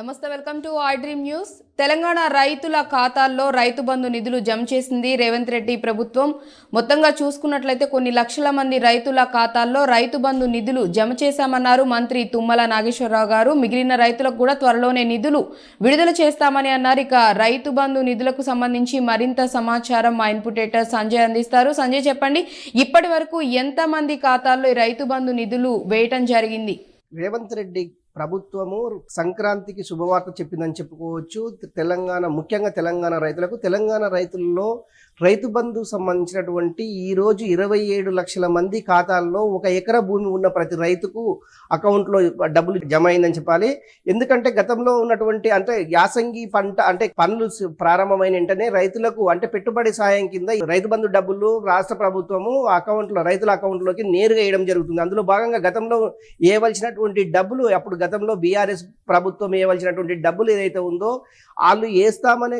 నమస్తే, welcome to I dream news. Telangana రైతుల ఖాతాల్లో రైతు బంధు నిధులు జమ చేసింది రేవంత్ రెడ్డి ప్రభుత్వం. మొత్తంగా చూసుకున్నట్లయితే కొన్ని లక్షల మంది రైతుల ఖాతాల్లో రైతు బంధు నిధులు జమ చేశామన్నారు మంత్రి తుమ్మల నాగేశ్వరరావు గారు. మిగిలిన రైతులకు కూడా త్వరలోనే నిధులు విడుదల చేస్తామని అన్నారు. ఇక రైతు బంధు నిధులకు సంబంధించి మరింత సమాచారం మా ఇన్పుట్ ఎడిటర్ సంజయ్ అందిస్తారు. సంజయ్, చెప్పండి, ఇప్పటి వరకు ఎంతమంది ఖాతాల్లో ఈ రైతు బంధు నిధులు వేయటం జరిగింది? రేవంత్ రెడ్డి ప్రభుత్వము సంక్రాంతికి శుభవార్త చెప్పిందని చెప్పుకోవచ్చు. ముఖ్యంగా తెలంగాణ రైతులలో రైతు బంధు సంబంధించినటువంటి ఈరోజు 27 లక్షల మంది ఖాతాల్లో 1 ఎకరా భూమి ఉన్న ప్రతి రైతుకు అకౌంట్లో డబ్బులు జమ అయిందని చెప్పాలి. ఎందుకంటే గతంలో ఉన్నటువంటి యాసంగి పంట పనులు ప్రారంభమైన వెంటనే రైతులకు పెట్టుబడి సాయం కింద రైతు బంధు డబ్బులు రాష్ట్ర ప్రభుత్వము రైతుల అకౌంట్లోకి నేరుగా వేయడం జరుగుతుంది. అందులో భాగంగా గతంలో వేయవలసినటువంటి డబ్బులు గతంలో బీఆర్ఎస్ ప్రభుత్వం వేయవలసినటువంటి డబ్బులు ఏదైతే ఉందో వాళ్ళు వేస్తామనే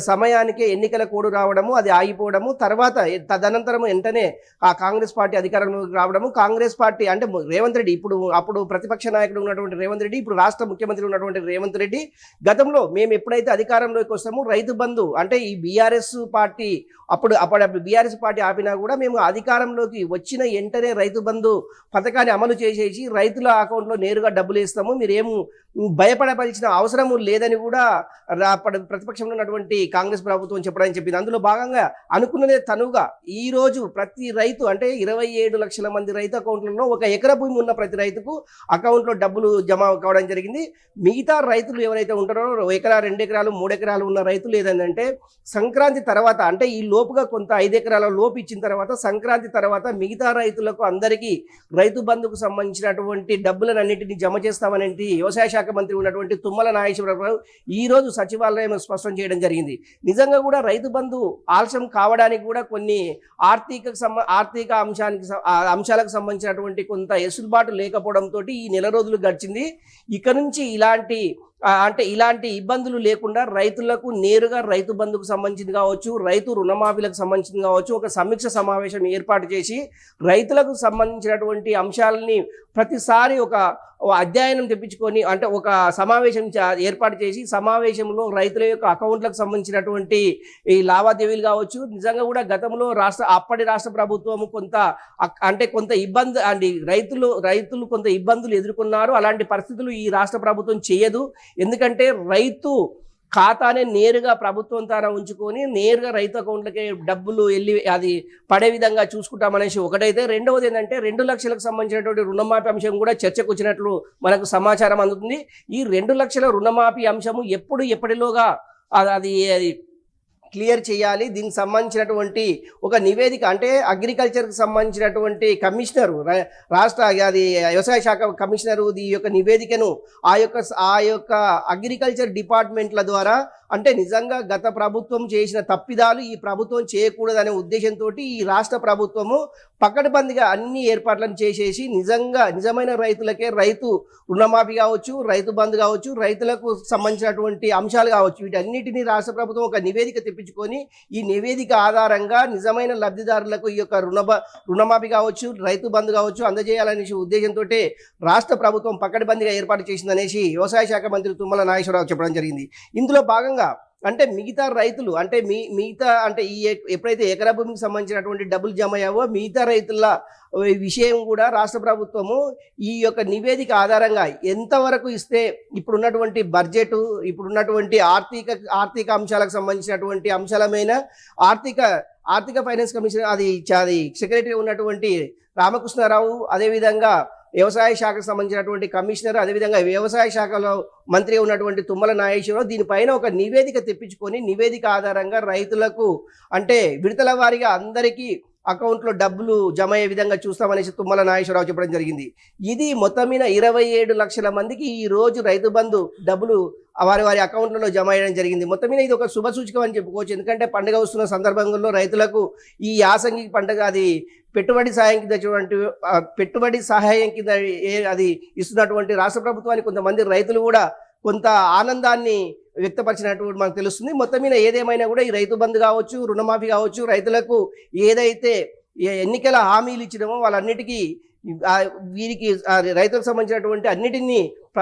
సమయానికే ఎన్నికల కోడ్ రావడము, అది ఆగిపోవడము, తర్వాత తదనంతరం వెంటనే ఆ కాంగ్రెస్ పార్టీ అధికారంలోకి రావడము. కాంగ్రెస్ పార్టీ రేవంత్ రెడ్డి అప్పుడు ప్రతిపక్ష నాయకుడు ఉన్నటువంటి రేవంత్ రెడ్డి, ఇప్పుడు రాష్ట్ర ముఖ్యమంత్రి ఉన్నటువంటి రేవంత్ రెడ్డి, గతంలో మేము ఎప్పుడైతే అధికారంలోకి వస్తామో రైతు బంధు ఈ బీఆర్ఎస్ పార్టీ అప్పుడు బీఆర్ఎస్ పార్టీ ఆపినా కూడా మేము అధికారంలోకి వచ్చిన వెంటనే రైతు బంధు పథకాన్ని అమలు చేసేసి రైతుల అకౌంట్లో నేరుగా డబ్బులు వేస్తాము, మీరేమో భయపడవలసిన అవసరం లేదని కూడా ప్రతిపక్షంలో ఉన్నటువంటి కాంగ్రెస్ ప్రభుత్వం చెప్పడానికి చెప్పింది. అందులో భాగంగా అనుకున్నదే తనుగా ఈ రోజు ప్రతి రైతు 27 లక్షల మంది రైతు అకౌంట్లలో 1 ఎకరా భూమి ఉన్న ప్రతి రైతుకు అకౌంట్లో డబ్బులు జమ కావడం జరిగింది. మిగతా రైతులు ఎవరైతే ఉంటారో 1 ఎకరా 2 ఎకరాలు 3 ఎకరాలు ఉన్న రైతులు ఏదంటే సంక్రాంతి తర్వాత ఈ లోపుగా కొంత 5 ఎకరాల లోపు ఇచ్చిన తర్వాత సంక్రాంతి తర్వాత మిగతా రైతులకు అందరికీ రైతు బంధుకు సంబంధించినటువంటి డబ్బులను అన్నింటినీ జమ చేస్తామని వ్యవసాయ శాఖ మంత్రి ఉన్నటువంటి తుమ్మల నాగేశ్వరరావు ఈ రోజు సచివాలయం స్పష్టం చేయడం జరిగింది. నిజంగా కూడా రైతు బంధు ఆలస్యం కావడానికి కూడా కొన్ని ఆర్థిక అంశాలకు సంబంధించినటువంటి కొంత ఎసులుబాటు లేకపోవడంతో ఈ నెల రోజులు గడిచింది. ఇక నుంచి ఇలాంటి ఇబ్బందులు లేకుండా రైతులకు నేరుగా రైతు బంధుకు సంబంధించింది కావచ్చు, రైతు రుణమాఫీలకు సంబంధించింది కావచ్చు, ఒక సమీక్ష సమావేశం ఏర్పాటు చేసి రైతులకు సంబంధించినటువంటి అంశాలని ప్రతిసారి ఒక అధ్యయనం తెప్పించుకొని ఒక సమావేశం ఏర్పాటు చేసి సమావేశంలో రైతుల యొక్క అకౌంట్లకు సంబంధించినటువంటి ఈ లావాదేవీలు కావచ్చు, నిజంగా కూడా గతంలో అప్పటి రాష్ట్ర ప్రభుత్వము కొంత ఇబ్బంది రైతులు కొంత ఇబ్బందులు ఎదుర్కొన్నారు. అలాంటి పరిస్థితులు ఈ రాష్ట్ర ప్రభుత్వం చేయదు. ఎందుకంటే రైతు ఖాతానే నేరుగా ప్రభుత్వం ద్వారా ఉంచుకొని నేరుగా రైతు అకౌంట్లకే డబ్బులు వెళ్ళి అది పడే విధంగా చూసుకుంటామనేసి ఒకటైతే, రెండవది ఏంటంటే 2 లక్షలకు సంబంధించినటువంటి రుణమాఫీ అంశం కూడా చర్చకు వచ్చినట్లు మనకు సమాచారం అందుతుంది. ఈ 2 లక్షల రుణమాఫీ అంశము ఎప్పటిలోగా అది క్లియర్ చేయాలి. దీనికి సంబంధించినటువంటి ఒక నివేదిక అగ్రికల్చర్కి సంబంధించినటువంటి కమిషనరు వ్యవసాయ శాఖ కమిషనరు ఈ యొక్క నివేదికను ఆ యొక్క అగ్రికల్చర్ డిపార్ట్మెంట్ల ద్వారా నిజంగా గత ప్రభుత్వం చేసిన తప్పిదాలు ఈ ప్రభుత్వం చేయకూడదనే ఉద్దేశంతో ఈ రాష్ట్ర ప్రభుత్వము పకడ్బందీగా అన్ని ఏర్పాట్లను చేసేసి నిజమైన రైతులకే రైతు రుణమాఫీ కావచ్చు, రైతు బంధు కావచ్చు, రైతులకు సంబంధించినటువంటి అంశాలు కావచ్చు, వీటన్నిటినీ రాష్ట్ర ప్రభుత్వం ఒక నివేదిక తెప్పించుకొని ఈ నివేదిక ఆధారంగా నిజమైన లబ్ధిదారులకు ఈ యొక్క రుణమాఫీ కావచ్చు, రైతు బంధు కావచ్చు అందజేయాలనే ఉద్దేశంతో రాష్ట్ర ప్రభుత్వం పకడ్బందీగా ఏర్పాటు చేసిందనేసి వ్యవసాయ శాఖ మంత్రి తుమ్మల నాగేశ్వరరావు చెప్పడం జరిగింది. ఇందులో భాగంగా మిగతా రైతులు ఎప్పుడైతే ఎకరా భూమికి సంబంధించినటువంటి డబ్బులు జమ అయ్యావో మిగతా రైతుల విషయం కూడా రాష్ట్ర ప్రభుత్వము ఈ యొక్క నివేదిక ఆధారంగా ఎంతవరకు ఇస్తే ఇప్పుడున్నటువంటి బడ్జెట్, ఇప్పుడున్నటువంటి ఆర్థిక అంశాలకు సంబంధించినటువంటి అంశాలమైన ఆర్థిక ఫైనాన్స్ కమిషన్ అది సెక్రటరీ ఉన్నటువంటి రామకృష్ణారావు, అదేవిధంగా వ్యవసాయ శాఖకు సంబంధించినటువంటి కమిషనర్, అదేవిధంగా వ్యవసాయ శాఖలో మంత్రి ఉన్నటువంటి తుమ్మల నాగేశ్వరరావు దీనిపైన ఒక నివేదిక తెప్పించుకొని నివేదిక ఆధారంగా రైతులకు విడతల వారీగా అందరికీ అకౌంట్లో డబ్బులు జమ అయ్యే విధంగా చూస్తామనేసి తుమ్మల నాగేశ్వరరావు చెప్పడం జరిగింది. ఇది మొత్తం మీద 27 లక్షల మందికి ఈ రోజు రైతు బంధు డబ్బులు వారి అకౌంట్లలో జమ అయ్యడం జరిగింది. మొత్తం మీద ఇది ఒక శుభ సూచకం అని చెప్పుకోవచ్చు. ఎందుకంటే పండుగ వస్తున్న సందర్భంలో రైతులకు ఈ యాసంగి పండుగ అది పెట్టుబడి సహాయం కింద అది ఇస్తున్నటువంటి రాష్ట్ర ప్రభుత్వానికి కొంతమంది రైతులు కూడా కొంత ఆనందాన్ని వ్యక్తపరిచినట్టు మనకు తెలుస్తుంది. మొత్తం మీద ఏదేమైనా కూడా ఈ రైతు బంధు కావచ్చు, రుణమాఫీ కావచ్చు, రైతులకు ఏదైతే ఎన్నికల హామీలు ఇచ్చినామో వాళ్ళన్నిటికీ వీరికి రైతులకు సంబంధించినటువంటి అన్నిటినీ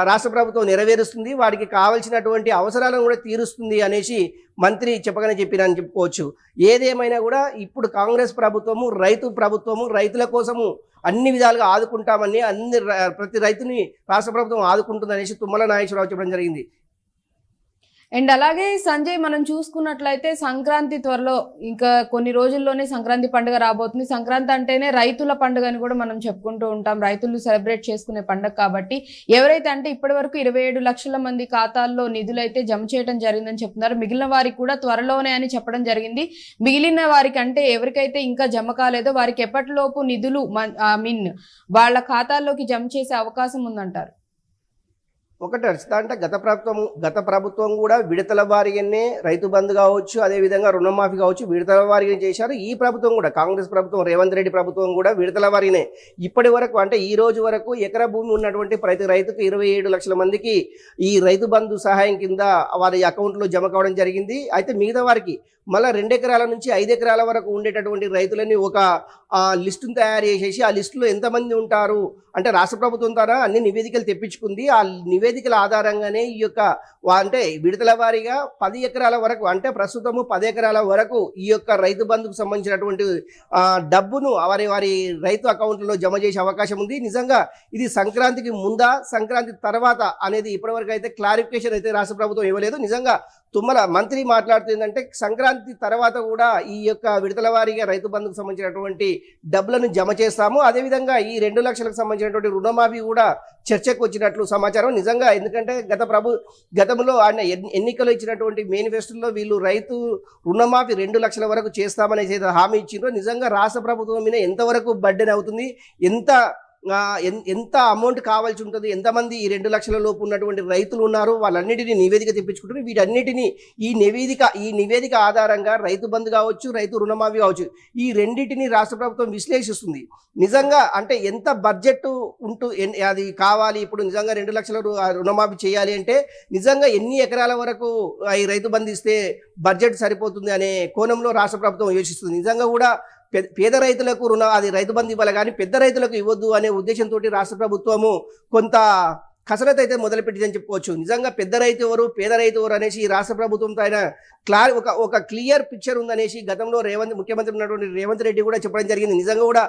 రాష్ట్ర ప్రభుత్వం నెరవేరుస్తుంది, వారికి కావాల్సినటువంటి అవసరాలను కూడా తీరుస్తుంది అనేసి మంత్రి చెప్పగానే చెప్పిరని చెప్పుకోవచ్చు. ఏదేమైనా కూడా ఇప్పుడు కాంగ్రెస్ ప్రభుత్వము రైతుల కోసము అన్ని విధాలుగా ఆదుకుంటామని ప్రతి రైతుని రాష్ట్ర ప్రభుత్వం ఆదుకుంటుంది అనేసి తుమ్మల నాగేశ్వరరావు చెప్పడం జరిగింది. అండ్ అలాగే సంజయ్, మనం చూసుకున్నట్లయితే సంక్రాంతి త్వరలో ఇంకా కొన్ని రోజుల్లోనే సంక్రాంతి పండుగ రాబోతుంది. సంక్రాంతి అంటేనే రైతుల పండుగ అని కూడా మనం చెప్పుకుంటూ ఉంటాం, రైతులు సెలబ్రేట్ చేసుకునే పండుగ కాబట్టి. ఎవరైతే అంటే ఇప్పటి వరకు 27 లక్షల మంది ఖాతాల్లో నిధులు అయితే జమ చేయడం జరిగిందని చెప్తున్నారు. మిగిలిన వారికి కూడా త్వరలోనే అని చెప్పడం జరిగింది. మిగిలిన వారికి అంటే ఎవరికైతే ఇంకా జమ కాలేదో వారికి ఎప్పటిలోపు నిధులు వాళ్ళ ఖాతాల్లోకి జమ చేసే అవకాశం ఉందంటారు? ఒకటి అంటే గత ప్రభుత్వం కూడా విడతల వారీగానే రైతు బంధు కావచ్చు, అదేవిధంగా రుణమాఫీ కావచ్చు విడతల వారీగా చేశారు. ఈ ప్రభుత్వం కూడా కాంగ్రెస్ ప్రభుత్వం, రేవంత్ రెడ్డి ప్రభుత్వం కూడా విడతల వారీనే ఇప్పటి వరకు అంటే ఈ రోజు వరకు ఎకరా భూమి ఉన్నటువంటి ప్రతి రైతుకు 27 లక్షల మందికి ఈ రైతు బంధు సహాయం కింద వారి అకౌంట్లో జమ కావడం జరిగింది. అయితే మిగతా వారికి మళ్ళీ 2 ఎకరాల నుంచి 5 ఎకరాల వరకు ఉండేటటువంటి రైతులని ఒక లిస్టును తయారు చేసేసి ఆ లిస్టులో ఎంతమంది ఉంటారు అంటే రాష్ట్ర ప్రభుత్వం ద్వారా అన్ని నివేదికలు తెప్పించుకుంది. ఆ నివేదికల ఆధారంగానే ఈ యొక్క అంటే విడతల వారీగా 10 ఎకరాల వరకు అంటే ప్రస్తుతము 10 ఎకరాల వరకు ఈ యొక్క రైతు బంధుకు సంబంధించినటువంటి డబ్బును వారి రైతు అకౌంట్లో జమ చేసే అవకాశం ఉంది. నిజంగా ఇది సంక్రాంతికి ముందా సంక్రాంతి తర్వాత అనేది ఇప్పటివరకు అయితే క్లారిఫికేషన్ అయితే రాష్ట్ర ప్రభుత్వం ఇవ్వలేదు. నిజంగా తుమ్మల మంత్రి మాట్లాడుతుందంటే సంక్రాంతి తర్వాత కూడా ఈ యొక్క విడతల వారీగా రైతు బంధుకు సంబంధించినటువంటి డబ్బులను జమ చేస్తాము, అదేవిధంగా ఈ 2 లక్షలకు సంబంధించినటువంటి రుణమాఫీ కూడా చర్చకు వచ్చినట్లు సమాచారం. నిజంగా ఎందుకంటే గతంలో ఆయన ఎన్నికలు ఇచ్చినటువంటి మేనిఫెస్టోలో వీళ్ళు రైతు రుణమాఫీ 2 లక్షల వరకు చేస్తామనేసి హామీ ఇచ్చిండ్రో నిజంగా రాష్ట్ర ప్రభుత్వం మీద ఎంతవరకు బర్డెన్ అవుతుంది, ఎంత అమౌంట్ కావాల్సి ఉంటుంది, ఎంతమంది ఈ 2 లక్షల లోపు ఉన్నటువంటి రైతులు ఉన్నారు, వాళ్ళన్నిటినీ నివేదిక తెప్పించుకుంటారు. వీటన్నిటినీ ఈ నివేదిక ఆధారంగా రైతు బంధు కావచ్చు, రైతు రుణమాఫీ కావచ్చు, ఈ రెండింటినీ రాష్ట్ర ప్రభుత్వం విశ్లేషిస్తుంది. నిజంగా అంటే ఎంత బడ్జెట్ అది కావాలి, ఇప్పుడు నిజంగా 2 లక్షల రుణమాఫీ చేయాలి అంటే నిజంగా ఎన్ని ఎకరాల వరకు ఈ రైతు బంధు ఇస్తే బడ్జెట్ సరిపోతుంది అనే కోణంలో రాష్ట్ర ప్రభుత్వం యోచిస్తుంది. నిజంగా కూడా పేద రైతులకు అది రైతు బంధు ఇవ్వాలి కానీ పెద్ద రైతులకు ఇవ్వద్దు అనే ఉద్దేశంతో రాష్ట్ర ప్రభుత్వము కొంత కసరత్తు అయితే మొదలుపెట్టిందని చెప్పుకోవచ్చు. నిజంగా పెద్ద రైతు ఎవరు, పేద రైతు ఎవరు అనేసి రాష్ట్ర ప్రభుత్వంతో ఆయన ఒక క్లియర్ పిక్చర్ ఉందనేసి గతంలో ముఖ్యమంత్రి ఉన్నటువంటి రేవంత్ రెడ్డి కూడా చెప్పడం జరిగింది. నిజంగా కూడా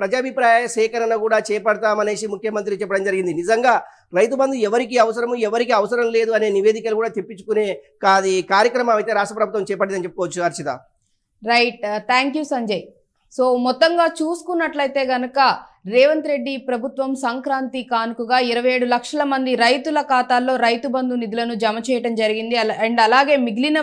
ప్రజాభిప్రాయ సేకరణ కూడా చేపడతామనేసి ముఖ్యమంత్రి చెప్పడం జరిగింది. నిజంగా రైతు బంధు ఎవరికి అవసరము ఎవరికి అవసరం లేదు అనే నివేదికలు కూడా తెప్పించుకునే కార్యక్రమం అయితే రాష్ట్ర ప్రభుత్వం చేపట్టిందని చెప్పుకోవచ్చు. Harshita, right, thank you Sanjay. So మొత్తంగా చూసుకున్నట్లయితే గనక రేవంత్ రెడ్డి ప్రభుత్వం సంక్రాంతి కానుకగా 27 లక్షల మంది రైతుల ఖాతాల్లో రైతు బంధు నిధులను జమ చేయడం జరిగింది. అండ్ అలాగే మిగిలిన